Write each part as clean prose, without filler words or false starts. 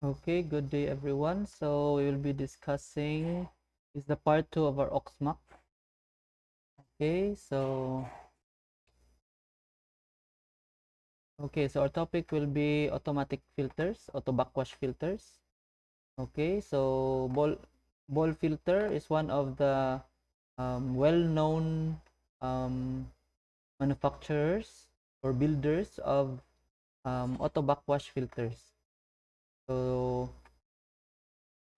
Okay, good day everyone. So we will be discussing is the part 2 of our OXMAC. Okay, so our topic will be automatic filters, auto backwash filters. Okay, so ball filter is one of the well-known um, manufacturers or builders of auto backwash filters. So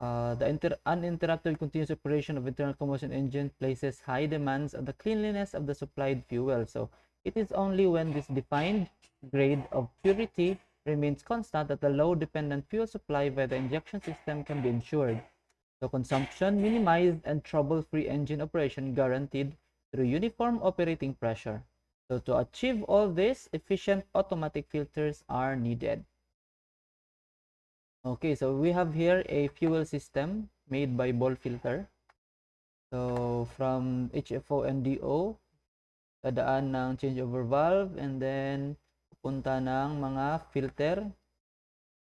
the uninterrupted continuous operation of internal combustion engine places high demands on the cleanliness of the supplied fuel. So it is only when this defined grade of purity remains constant that the low-dependent fuel supply by the injection system can be ensured. So consumption minimized and trouble-free engine operation guaranteed through uniform operating pressure. So to achieve all this, efficient automatic filters are needed. Okay, so we have here a fuel system made by ball filter. So from HFO and DO, dadaan ng changeover valve and then pupunta ng mga filter,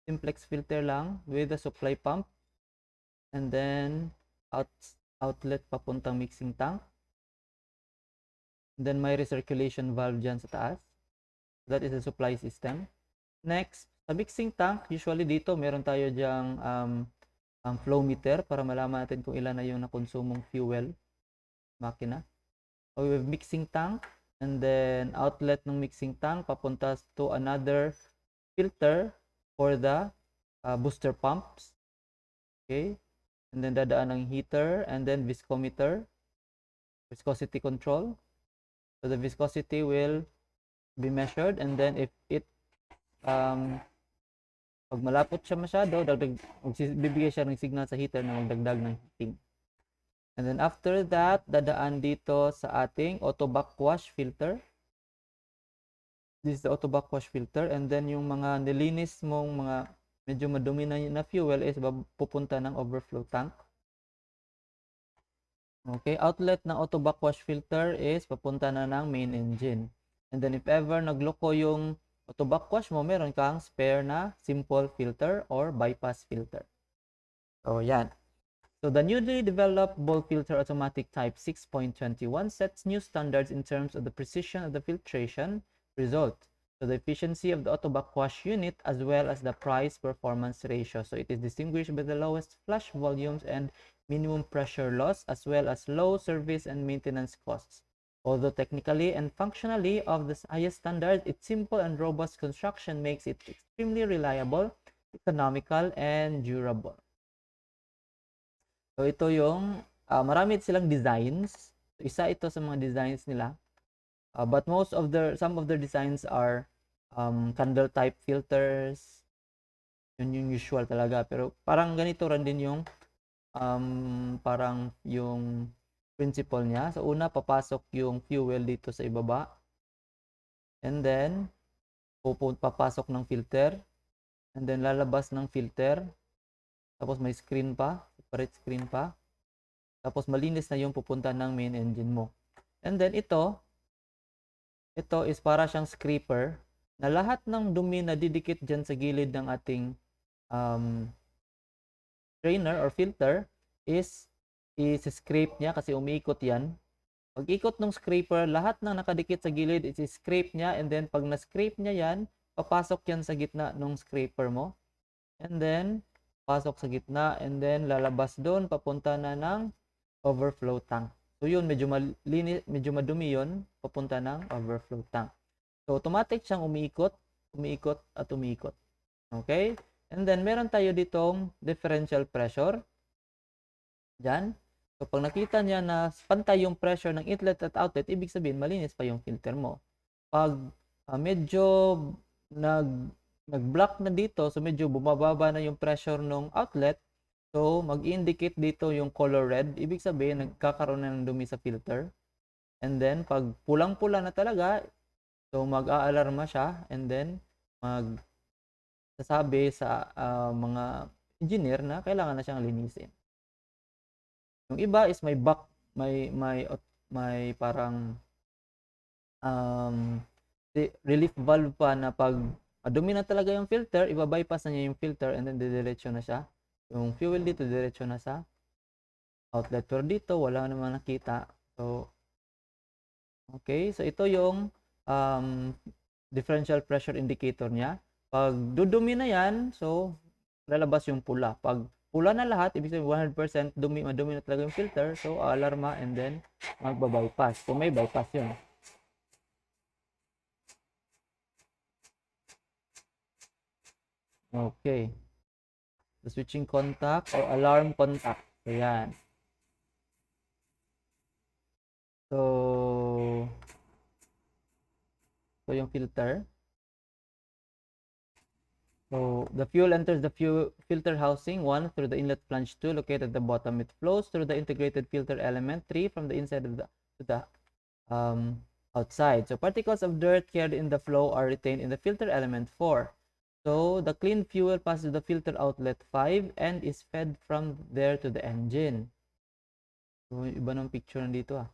simplex filter lang with a supply pump and then outlet papuntang mixing tank. And then may recirculation valve dyan sa taas. That is the supply system. Next, sa mixing tank, usually dito meron tayo dyang ang flow meter para malaman natin kung ilan na yung nakonsumong fuel makina. So we have mixing tank and then outlet ng mixing tank papunta to another filter for the booster pumps. Okay? And then dadaan ng heater and then viscometer, viscosity control. So the viscosity will be measured and then if it pag malapot siya masyado, bibigay siya ng signal sa heater na magdagdag ng heating. And then after that, dadaan dito sa ating auto backwash filter. This is the auto backwash filter. And then yung mga nilinis mong mga medyo madumi na fuel is pupunta ng overflow tank. Okay, outlet ng auto backwash filter is papunta na ng main engine. And then if ever nagloko yung auto backwash mo, meron kang spare na simple filter or bypass filter. So yan. So the newly developed ball filter automatic type 6.21 sets new standards in terms of the precision of the filtration result, so the efficiency of the auto backwash unit as well as the price performance ratio. So it is distinguished by the lowest flush volumes and minimum pressure loss as well as low service and maintenance costs. Although technically and functionally of the highest standard, its simple and robust construction makes it extremely reliable, economical, and durable. So ito yung marami silang designs. So, isa ito sa mga designs nila. But some of their designs are candle type filters. Yun yung usual talaga. Pero parang ganito rin din yung parang yung principle niya. So una, papasok yung fuel dito sa ibaba. And then, papasok ng filter. And then, lalabas ng filter. Tapos may screen pa. Separate screen pa. Tapos malinis na yung pupunta ng main engine mo. And then ito is para siyang scraper na lahat ng dumi na didikit dyan sa gilid ng ating strainer or filter is scrape niya kasi umiikot yan. Pag ikot ng scraper, lahat ng nakadikit sa gilid is scrape niya and then pag na-scrape niya yan, papasok yan sa gitna ng scraper mo. And then, pasok sa gitna and then lalabas doon, papunta na ng overflow tank. So yun, medyo madumi yun, papunta ng overflow tank. So automatic siyang umiikot at umiikot. Okay? And then meron tayo ditong differential pressure. Diyan. So pag nakita niya na pantay yung pressure ng inlet at outlet, ibig sabihin malinis pa yung filter mo. Pag medyo nag-block na dito, so medyo bumababa na yung pressure ng outlet, so mag-indicate dito yung color red, ibig sabihin nagkakaroon na ng dumi sa filter. And then pag pulang-pula na talaga, so mag-aalarma siya and then sasabi sa mga engineer na kailangan na siyang linisin. Yung iba is may parang relief valve pa na pag madumi na talaga yung filter, iba-bypass na niya yung filter and then didiretso na siya. Yung fuel dito, diretso na sa outlet. Pero dito, wala namang nakita. So, okay. So, ito yung differential pressure indicator niya. Pag dudumi na yan, so, lalabas yung pula. Pag pula na lahat, ibig sabihin 100% madumi na talaga yung filter. So, alarma and then magba-bypass. Kung may bypass yun. Okay. The switching contact or alarm contact. Ayan. So, yung filter. So, the fuel enters the filter housing 1 through the inlet flange 2 located at the bottom. It flows through the integrated filter element 3 from the inside of the outside. So, particles of dirt carried in the flow are retained in the filter element 4. So, the clean fuel passes the filter outlet 5 and is fed from there to the engine. So, iba ng picture nandito ah.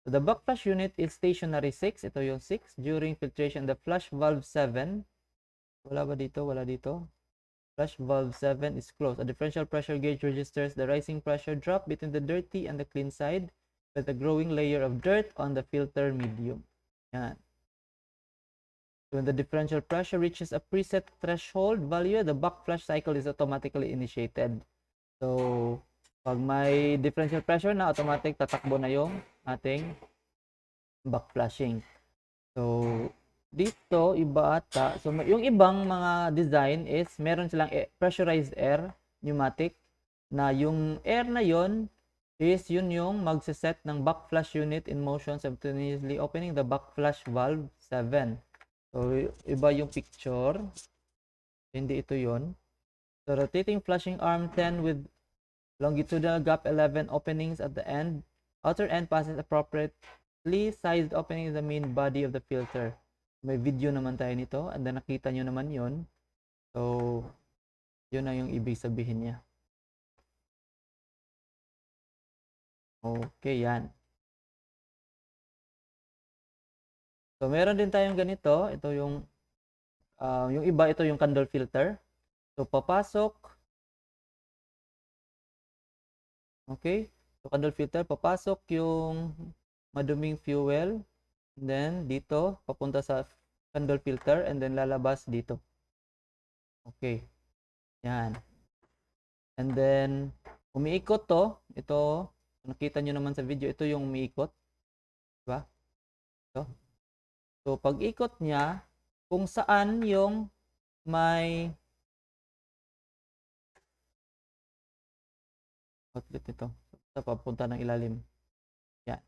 So, the backflush unit is stationary 6. Ito yung 6. During filtration, the flush valve 7. Wala ba dito? Wala dito. Flush valve 7 is closed. A differential pressure gauge registers the rising pressure drop between the dirty and the clean side with a growing layer of dirt on the filter medium. Yan. When the differential pressure reaches a preset threshold value, the backflush cycle is automatically initiated. So, pag may differential pressure na, automatic tatakbo na yung ating backflushing. So, dito, iba ata. So, yung ibang mga design is, meron silang pressurized air, pneumatic, na yung air na yon is yun yung magsiset ng backflush unit in motion simultaneously opening the backflush valve 7. So, iba yung picture. Hindi ito yon. So, rotating flushing arm 10 with longitudinal gap 11 openings at the end. Outer end passes appropriately sized opening in the main body of the filter. May video naman tayo nito and then nakita nyo naman yon. So, yun na yung ibig sabihin niya. Okay, yan. So, meron din tayong ganito. Ito yung iba, ito yung candle filter. So, papasok. Okay. So, candle filter, papasok yung maduming fuel. And then, dito, papunta sa candle filter and then lalabas dito. Okay. Yan. And then, umiikot to. Ito, nakita nyo naman sa video, ito yung umiikot. Diba? Ito. So, pag ikot niya, kung saan yung may outlet nito. Sa papunta ng ilalim. Yan.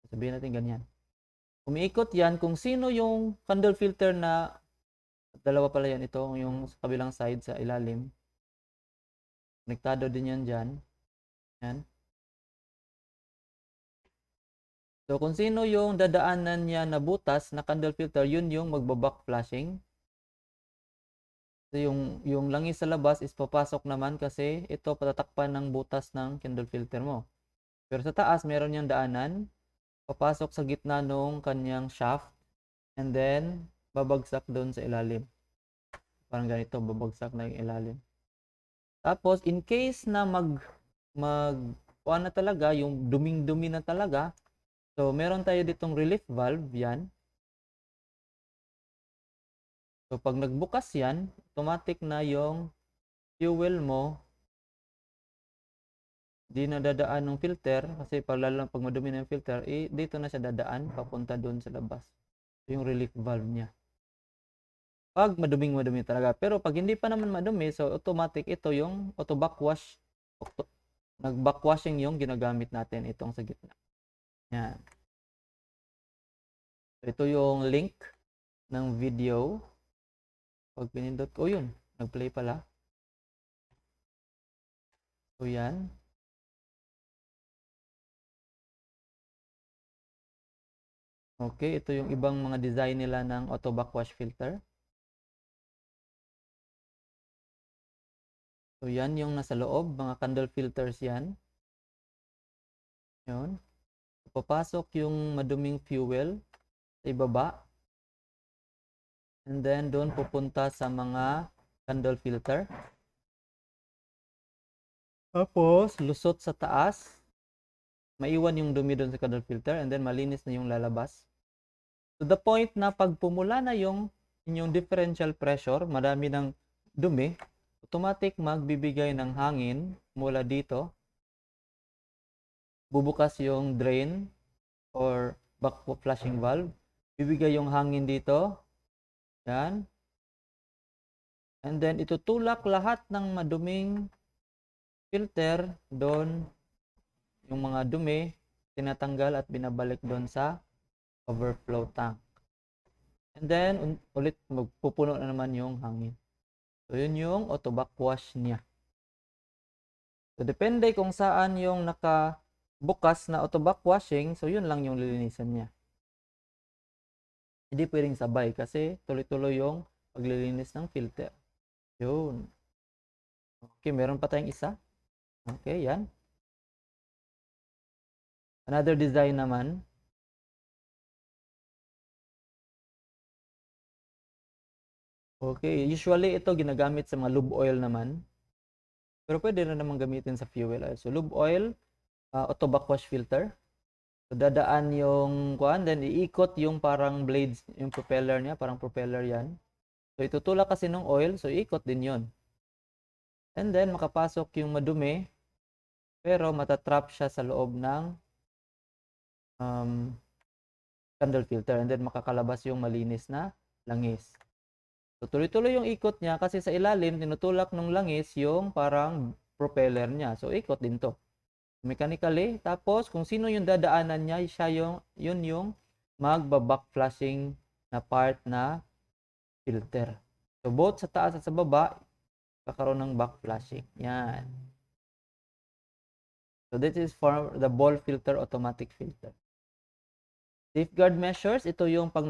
Sabihin natin ganyan. Umiikot yan kung sino yung candle filter na dalawa pala yan. Ito yung sa kabilang side sa ilalim. Konektado din yan dyan. Yan. So, kung sino yung dadaanan niya na butas na candle filter, yun yung magbaback flashing. So, yung langis sa labas is papasok naman kasi ito patatakpan ng butas ng candle filter mo. Pero sa taas, meron niyang daanan. Papasok sa gitna nung kanyang shaft. And then, babagsak doon sa ilalim. Parang ganito, babagsak na yung ilalim. Tapos, in case na kuha na talaga, yung duming-dumi na talaga, so, meron tayo ditong relief valve, yan. So, pag nagbukas yan, automatic na yung fuel mo, di na dadaan ng filter, kasi pag madumi na yung filter, dito na siya dadaan, papunta doon sa labas. So, yung relief valve niya. Pag madumi talaga. Pero pag hindi pa naman madumi, so automatic ito yung auto backwash. Nag-backwashing yung ginagamit natin itong sa gitna. Yan. Ito yung link ng video. Pag pinindot ko, yun. Nag-play pala. So, yan. Okay, ito yung ibang mga design nila ng auto backwash filter. So, yan yung nasa loob. Mga candle filters yan. Yun. Papasok yung maduming fuel sa ibaba. And then doon pupunta sa mga candle filter. Tapos lusot sa taas. Maiwan yung dumi doon sa candle filter and then malinis na yung lalabas. To the point na pag pumula na yung inyong differential pressure, madami ng dumi, automatic magbibigay ng hangin mula dito. Bubukas yung drain or back flushing valve. Bibigay yung hangin dito. Yan. And then itutulak lahat ng maduming filter doon, yung mga dumi, tinatanggal at binabalik doon sa overflow tank. And then, ulit magpupuno na naman yung hangin. So, yun yung auto backwash niya. So, depende kung saan yung nakabukas na auto backwashing, so yun lang yung lilinisan niya. Hindi pwedeng sabay kasi tuloy-tuloy yung paglilinis ng filter. Yun. Okay, meron pa tayong isa. Okay, yan. Another design naman. Okay, usually ito ginagamit sa mga lube oil naman. Pero pwede na naman gamitin sa fuel oil. So lube oil, auto backwash filter. So dadaan yung kuan, then iikot yung parang blades, yung propeller niya, parang propeller yan. So itutulak kasi ng oil, so iikot din yon. And then makapasok yung madumi, pero matatrap siya sa loob ng candle filter. And then makakalabas yung malinis na langis. So, tuloy-tuloy yung ikot niya kasi sa ilalim, tinutulak ng langis yung parang propeller niya. So, ikot din to. Mechanically, tapos kung sino yung dadaanan niya, siya yun yung magba-back flushing na part na filter. So, both sa taas at sa baba, kakaroon ng back flushing. Yan. So, this is for the ball filter, automatic filter. Safeguard measures, ito yung pag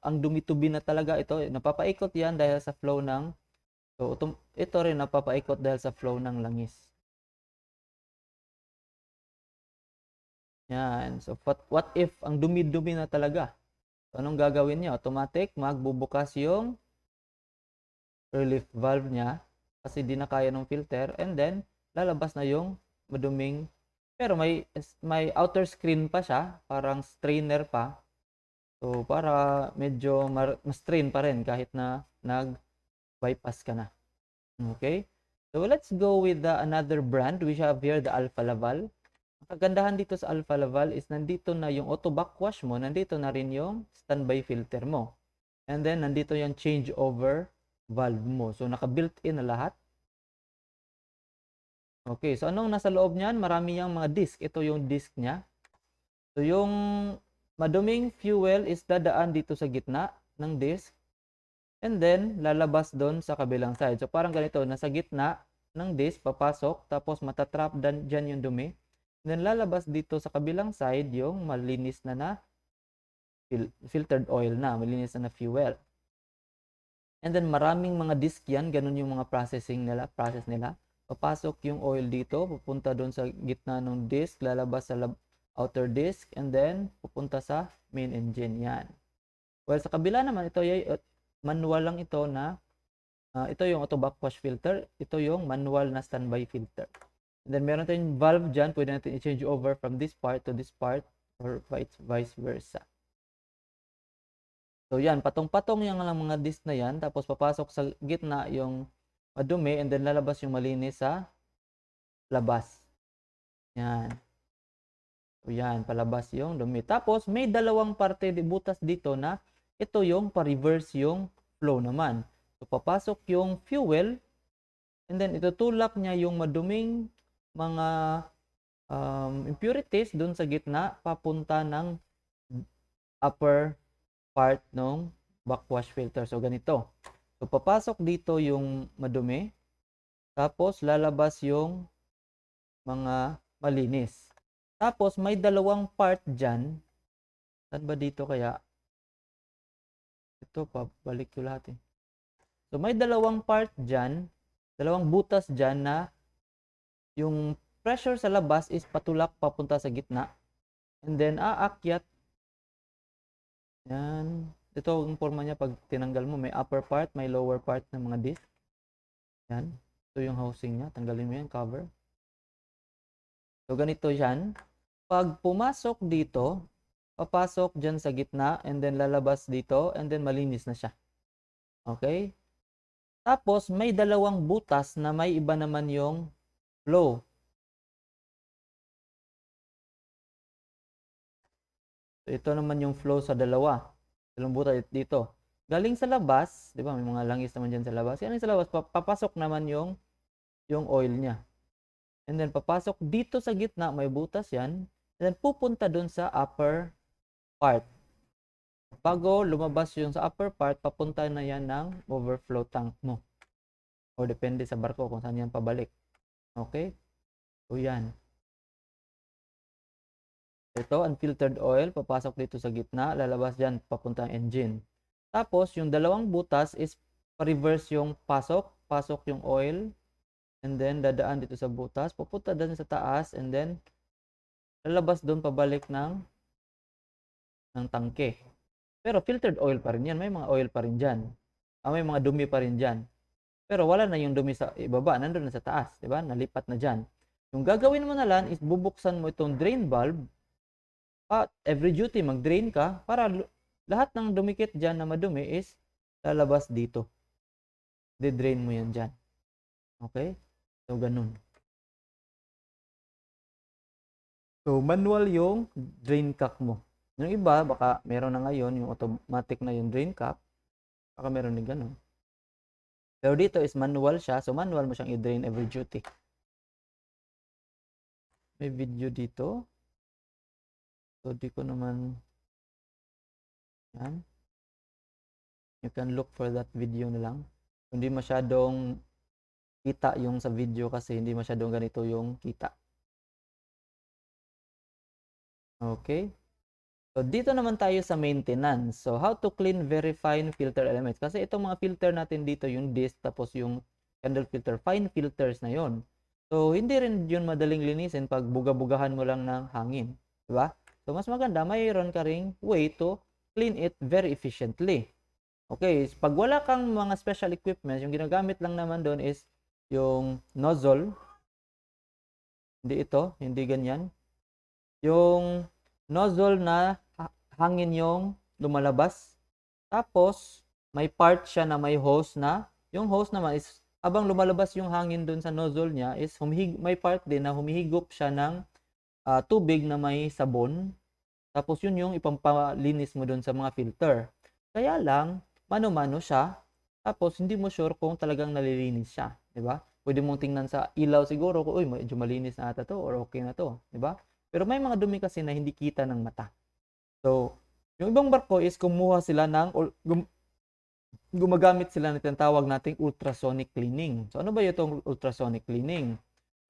ang dumi-tubi na talaga ito, napapaikot yan dahil sa flow ng, so ito rin napapaikot dahil sa flow ng langis. Yan. So what if ang dumi-dumi na talaga? So, anong gagawin niya? Automatic magbubukas yung relief valve niya kasi di na kaya ng filter and then lalabas na yung maduming, pero may outer screen pa siya, parang strainer pa. So, para medyo ma-strain pa rin kahit na nag-bypass ka na. Okay? So, let's go with another brand. We have here the Alpha Laval. Ang kagandahan dito sa Alpha Laval is nandito na yung auto backwash mo, nandito na rin yung standby filter mo. And then, nandito yung changeover valve mo. So, naka-built-in na lahat. Okay, so anong nasa loob niyan? Marami yung mga disk. Ito yung disk niya. So, yung maduming fuel is dadaan dito sa gitna ng disk and then lalabas doon sa kabilang side. So parang ganito, nasa gitna ng disk, papasok, tapos matatrap dyan yung dumi. And then lalabas dito sa kabilang side yung malinis na filtered oil na, malinis na fuel. And then maraming mga disk yan, ganun yung mga process nila. Papasok yung oil dito, pupunta doon sa gitna ng disk, lalabas sa outer disk, and then pupunta sa main engine. Yan. Well, sa kabila naman, ito ay manual lang ito na ito yung auto backwash filter, ito yung manual na standby filter. And then meron tayong valve dyan, pwede natin i-change over from this part to this part or vice versa. So yan, patong-patong yung mga disk na yan, tapos papasok sa gitna yung madumi and then lalabas yung malinis sa labas. Yan. So yan, palabas yung dumi. Tapos may dalawang parte di butas dito na ito yung pa-reverse yung flow naman. So papasok yung fuel and then itutulak niya yung maduming mga impurities dun sa gitna papunta ng upper part ng backwash filter. So ganito. So papasok dito yung madumi tapos lalabas yung mga malinis. Tapos, may dalawang part dyan. Saan ba dito kaya? Ito, pabalik ko lahat eh. So, may dalawang part dyan, dalawang butas dyan na yung pressure sa labas is patulak papunta sa gitna. And then, aakyat. Yan. Ito ang forma niya pag tinanggal mo. May upper part, may lower part ng mga disc. Yan. Ito yung housing niya. Tanggalin mo yan, cover. So, ganito yan. Pag pumasok dito, papasok dyan sa gitna, and then lalabas dito, and then malinis na siya. Okay? Tapos, may dalawang butas na may iba naman yung flow. So, ito naman yung flow sa dalawa. Dalawang butas dito. Galing sa labas, di ba? May mga langis naman dyan sa labas. Galing sa labas, papasok naman yung oil niya. And then, papasok dito sa gitna, may butas yan. And then, pupunta dun sa upper part. Bago lumabas yung sa upper part, papunta na yan ng overflow tank mo. O depende sa barko kung saan yan pabalik. Okay? So, yan. Ito, unfiltered oil, papasok dito sa gitna, lalabas dyan, papunta ang engine. Tapos, yung dalawang butas is pa-reverse yung pasok yung oil, and then dadaan dito sa butas, pupunta dun sa taas, and then lalabas doon pabalik ng tangke. Pero filtered oil pa rin yan, may mga oil pa rin dyan. May mga dumi pa rin dyan. Pero wala na yung dumi sa ibaba, nandun na sa taas, di ba? Nalipat na dyan. Yung gagawin mo na lang is bubuksan mo itong drain valve. Every duty, mag-drain ka para lahat ng dumikit dyan na madumi is lalabas dito. De-drain mo yan dyan. Okay? So, ganun. So, manual yung drain cock mo. Yung iba, baka meron na ngayon, yung automatic na yung drain cock. Baka meron din ganun. Pero dito is manual siya. So, manual mo siyang i-drain every duty. May video dito. So, di ko naman yan. You can look for that video na lang. Hindi masyadong kita yung sa video kasi hindi masyadong ganito yung kita. Okay. So, dito naman tayo sa maintenance. So, how to clean very fine filter elements. Kasi itong mga filter natin dito, yung disc, tapos yung candle filter, fine filters na yon. So, hindi rin yun madaling linisin pag buga-bugahan mo lang ng hangin. Diba? So, mas maganda, mayroon ka ring way to clean it very efficiently. Okay, pag wala kang mga special equipment, yung ginagamit lang naman doon is yung nozzle. Hindi ito, hindi ganyan. Yung nozzle na hangin yung lumalabas. Tapos, may part siya na may hose na. Yung hose naman is, habang lumalabas yung hangin doon sa nozzle niya, is may part din na humihigop siya ng tubig na may sabon. Tapos yun yung ipampalinis mo doon sa mga filter. Kaya lang, mano-mano siya. Tapos hindi mo sure kung talagang nalilinis siya. Diba? Pwede mong tingnan sa ilaw siguro kung, uy, medyo malinis na ata to or okay na to. Diba? Pero may mga dumi kasi na hindi kita ng mata. So, yung ibang barko is kumuha sila ng, gumagamit sila ng tinatawag nating ultrasonic cleaning. So, ano ba yung ultrasonic cleaning?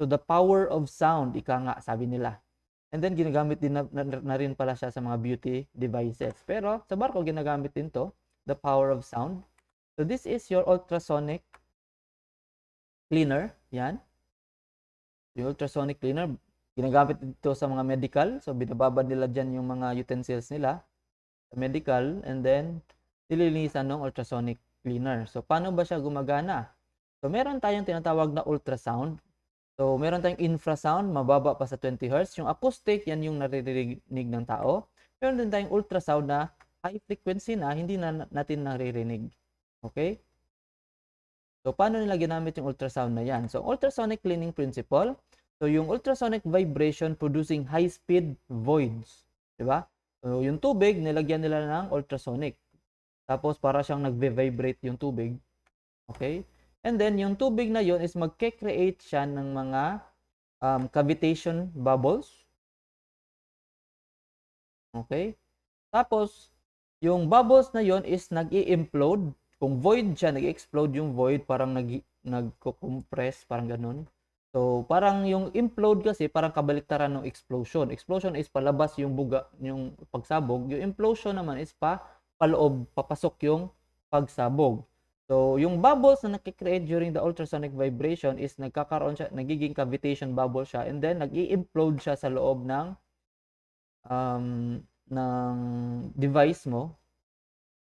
So, the power of sound, ika nga, sabi nila. And then, ginagamit din na rin pala siya sa mga beauty devices. Pero, sa barko, ginagamit din to, the power of sound. So, this is your ultrasonic cleaner. Yan. Yung ultrasonic cleaner, ginagamit dito sa mga medical. So, binababad nila dyan yung mga utensils nila sa medical. And then, nililinisan ng ultrasonic cleaner. So, paano ba siya gumagana? So, meron tayong tinatawag na ultrasound. So, meron tayong infrasound, mababa pa sa 20 Hz. Yung acoustic, yan yung naririnig ng tao. Meron din tayong ultrasound na high frequency na, hindi na natin naririnig. Okay? So, paano nila ginamit yung ultrasound na yan? So, ultrasonic cleaning principle. So, yung ultrasonic vibration producing high-speed voids. Diba? So, yung tubig, nilagyan nila ng ultrasonic. Tapos, para siyang nag-vibrate yung tubig. Okay? And then, yung tubig na yun is magke-create siya ng mga cavitation bubbles. Okay? Tapos, yung bubbles na yun is nag-i-implode. Kung void siya, nag-explode yung void, parang nag-compress, parang ganun. So, parang yung implode kasi, parang kabaliktaran ng explosion. Explosion is palabas yung buga, yung pagsabog. Yung implosion naman is paloob, papasok yung pagsabog. So, yung bubbles na nakikreate during the ultrasonic vibration is nagkakaroon siya, nagiging cavitation bubble siya, and then nag-i-implode siya sa loob ng device mo.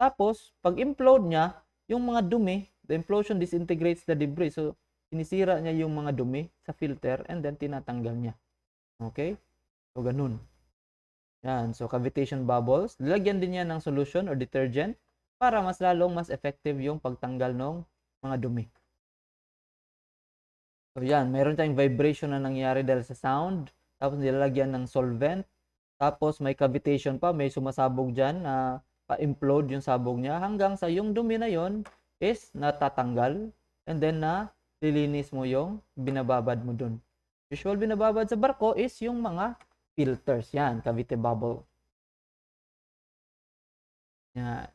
Tapos, pag implode niya, yung mga dumi, the implosion disintegrates the debris. So, sinisira niya yung mga dumi sa filter and then tinatanggal niya. Okay? So, ganun. Yan. So, cavitation bubbles. Lalagyan din yan ng solution or detergent para mas effective yung pagtanggal ng mga dumi. So, yan. Meron tayong vibration na nangyari dahil sa sound. Tapos, nilalagyan ng solvent. Tapos, may cavitation pa. May sumasabog dyan na pa-implode yung sabog niya hanggang sa yung dumi na yon is natatanggal and then na lilinis mo yung binababad mo dun. Usual binababad sa barko is yung mga filters. Yan, cavity bubble. Yan.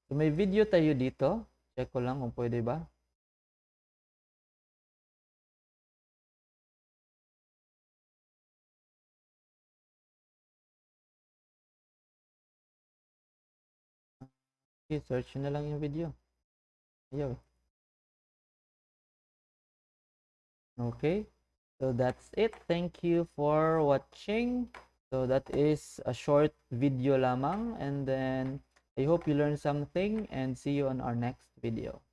So, may video tayo dito. Check ko lang kung pwede ba. Okay, search na lang yung video. Ayaw. Okay. So that's it. Thank you for watching. So that is a short video lamang, and then I hope you learned something and see you on our next video.